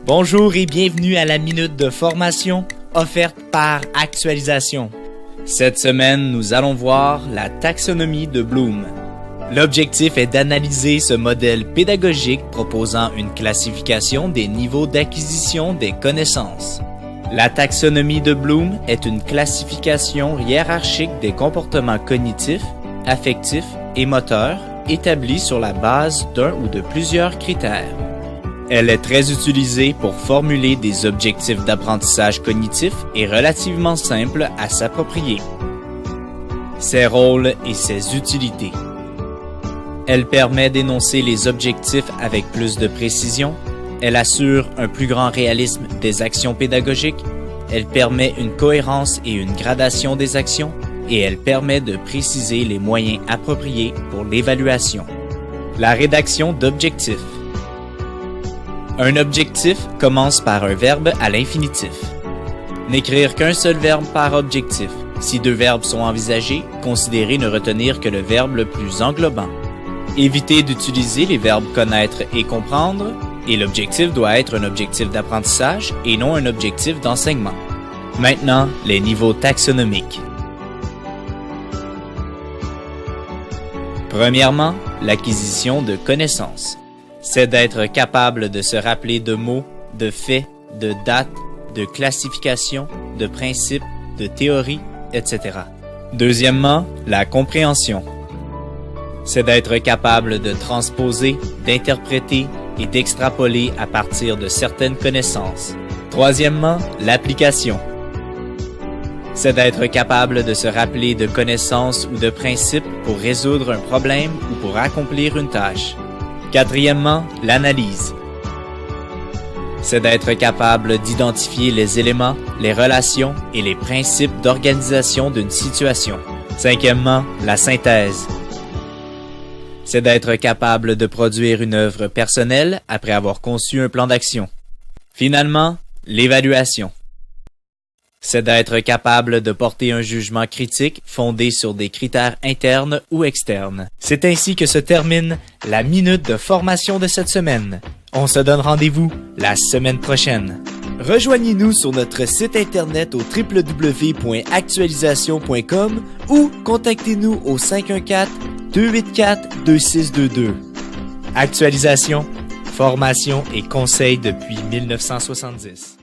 Bonjour et bienvenue à la Minute de formation offerte par Actualisation. Cette semaine, nous allons voir la taxonomie de Bloom. L'objectif est d'analyser ce modèle pédagogique proposant une classification des niveaux d'acquisition des connaissances. La taxonomie de Bloom est une classification hiérarchique des comportements cognitifs, affectifs et moteurs établie sur la base d'un ou de plusieurs critères. Elle est très utilisée pour formuler des objectifs d'apprentissage cognitif et relativement simple à s'approprier. Ses rôles et ses utilités. Elle permet d'énoncer les objectifs avec plus de précision. Elle assure un plus grand réalisme des actions pédagogiques. Elle permet une cohérence et une gradation des actions. Et elle permet de préciser les moyens appropriés pour l'évaluation. La rédaction d'objectifs. Un objectif commence par un verbe à l'infinitif. N'écrire qu'un seul verbe par objectif. Si deux verbes sont envisagés, considérez ne retenir que le verbe le plus englobant. Évitez d'utiliser les verbes connaître et comprendre, et l'objectif doit être un objectif d'apprentissage et non un objectif d'enseignement. Maintenant, les niveaux taxonomiques. Premièrement, l'acquisition de connaissances. C'est d'être capable de se rappeler de mots, de faits, de dates, de classifications, de principes, de théories, etc. Deuxièmement, la compréhension. C'est d'être capable de transposer, d'interpréter et d'extrapoler à partir de certaines connaissances. Troisièmement, l'application. C'est d'être capable de se rappeler de connaissances ou de principes pour résoudre un problème ou pour accomplir une tâche. Quatrièmement, l'analyse. C'est d'être capable d'identifier les éléments, les relations et les principes d'organisation d'une situation. Cinquièmement, la synthèse. C'est d'être capable de produire une œuvre personnelle après avoir conçu un plan d'action. Finalement, l'évaluation. C'est d'être capable de porter un jugement critique fondé sur des critères internes ou externes. C'est ainsi que se termine la minute de formation de cette semaine. On se donne rendez-vous la semaine prochaine. Rejoignez-nous sur notre site internet au www.actualisation.com ou contactez-nous au 514-284-2622. Actualisation, formation et conseils depuis 1970.